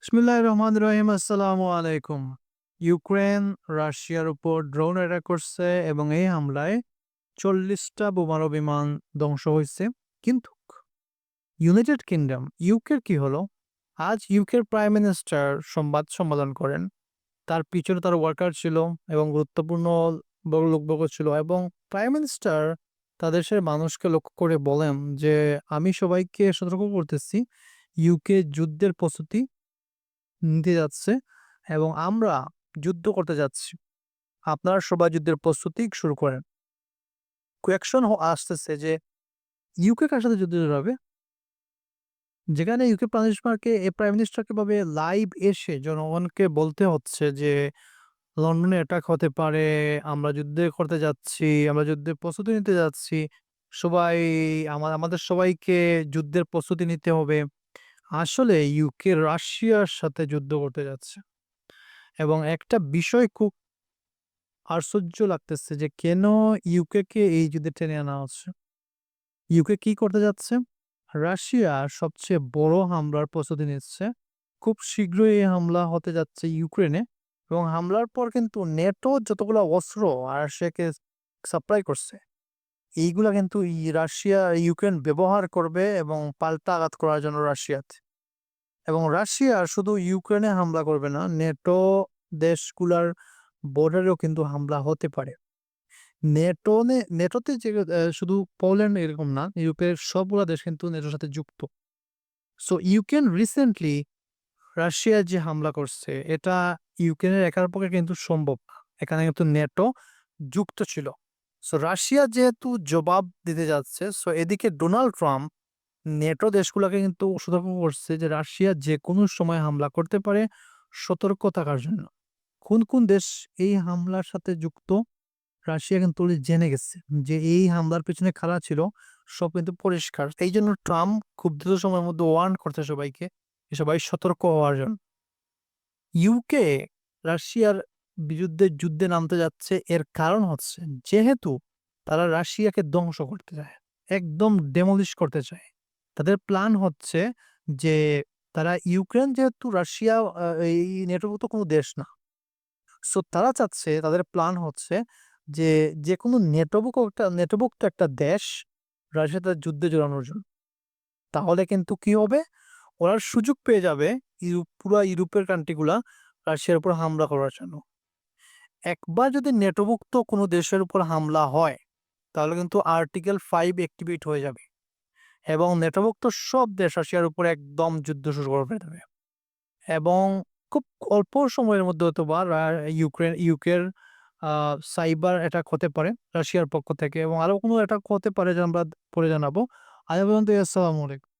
বিসমিল্লাহির রহমানির রহিম। আসসালামু আলাইকুম। ইউক্রেন রাশিয়ার উপর ড্রোন অ্যাটাক করছে এবং এই হামলায় ৪০টা বোমারু বিমান ধ্বংস হইছে। কিন্তু ইউনাইটেড কিংডম ইউকের কি হলো? আজ ইউকের প্রাইম মিনিস্টার সংবাদ সম্মেলন করেন। তার পিছনে তার ওয়ার্কার ছিল এবং গুরুত্বপূর্ণ বড় লোকবর্গ ছিল এবং প্রাইম মিনিস্টার তার দেশের মানুষকে লক্ষ্য করে বলেন যে, "আমি সবাইকে সতর্ক করতেছি, ইউকে যুদ্ধের প্রস্তুতি নিতে যাচ্ছে এবং আমরা যুদ্ধ করতে যাচ্ছি। আপনারা সবাই যুদ্ধের প্রস্তুতি শুরু করেন।" কোয়েকশন আসতেছে যে ইউকে কার সাথে যুদ্ধ হবে? যেখানে ইউকে প্রাইম মিনিস্টারকে ভাবে লাইভ এসে জনগণকে বলতে হচ্ছে যে লন্ডনে অ্যাটাক হতে পারে, আমরা যুদ্ধে করতে যাচ্ছি, আমরা যুদ্ধের প্রস্তুতি নিতে যাচ্ছি। সবাই আমাদের সবাইকে যুদ্ধের প্রস্তুতি নিতে হবে। আসলে ইউকে রাশিয়ার সাথে যুদ্ধ করতে যাচ্ছে এবং একটা বিষয় খুব আশ্চর্য লাগতেছে যে কেন ইউকে কে এই যুদ্ধে টেনে আনা হচ্ছে। ইউকে কি করতে যাচ্ছে? রাশিয়া সবচেয়ে বড় হামলার প্রস্তুতি নিচ্ছে। খুব শীঘ্রই এই হামলা হতে যাচ্ছে ইউক্রেনে এবং হামলার পর কিন্তু নেটো যতগুলা অস্ত্র রাশিয়াকে সাপ্লাই করছে, এইগুলা কিন্তু ইউক্রেন ব্যবহার করবে এবং পাল্টা আঘাত করার জন্য রাশিয়াতে। এবং রাশিয়া শুধু ইউক্রেনে হামলা করবে না, নেটো দেশগুলার বর্ডারেও কিন্তু হামলা হতে পারে। নেটোতে যে শুধু পোল্যান্ড এরকম না, ইউরোপের সবগুলা দেশ কিন্তু নেটোর সাথে যুক্ত। সো ইউক্রেন রিসেন্টলি রাশিয়া যে হামলা করছে, এটা ইউক্রেনের একার পক্ষে কিন্তু সম্ভব না। এখানে কিন্তু নেটো যুক্ত ছিল। সো রাশিয়া যেহেতু জবাব দিতে যাচ্ছে, সো এদিকে ডোনাল্ড ট্রাম্প নেটো দেশগুলোকে কিন্তু সতর্ক করছে যে রাশিয়া যেকোনো সময় হামলা করতে পারে, সতর্ক থাকার জন্য। কোন দেশ এই হামলার সাথে যুক্ত? রাশিয়া কিন্তু অলরেডি জেনে গেছে যে এই হামলার পেছনে কারা ছিল, সব কিন্তু পরিষ্কার। এইজন্য ট্রাম্প খুব দ্রুত সময়ের মধ্যে ওয়ার্ন করছে সবাইকে যে সবাই সতর্ক হওয়ার জন্য। ইউকে রাশিয়ার বিরুদ্ধে যুদ্ধে নামতে যাচ্ছে, এর কারণ হচ্ছে যেহেতু তারা রাশিয়াকে ধ্বংস করতে চায়, একদম ডেমোলিশ করতে চায়। তাদের প্ল্যান হচ্ছে যে তারা ইউক্রেন যেহেতু রাশিয়া এই নেটোভুক্ত কোনো দেশ না। সো তারা চাচ্ছে, তাদের প্ল্যান হচ্ছে যে যেকোনো নেটোভুক্ত একটা দেশ রাশিয়ার সাথে যুদ্ধে জড়ানোর জন্য। তাহলে কিন্তু কি হবে? ওরা সুযোগ পেয়ে যাবে পুরা ইউরোপের কান্ট্রিগুলা রাশিয়ার উপর হামলা করার জন্য। একবার যদি নেটোভুক্ত কোনো দেশের উপর হামলা হয়, তাহলে কিন্তু আর্টিকেল 5 অ্যাক্টিভেট হয়ে যাবে এবং নেটোভুক্ত সব দেশ রাশিয়ার উপর একদম যুদ্ধ শুরু করে দেবে এবং খুব অল্প সময়ের মধ্যে হয়তোবা ইউকের সাইবার অ্যাটাক হতে পারে রাশিয়ার পক্ষ থেকে এবং আরো কোনো অ্যাটাক হতে পারে যা আমরা পরে জানাবো। আজ পর্যন্ত আসসালামু আলাইকুম।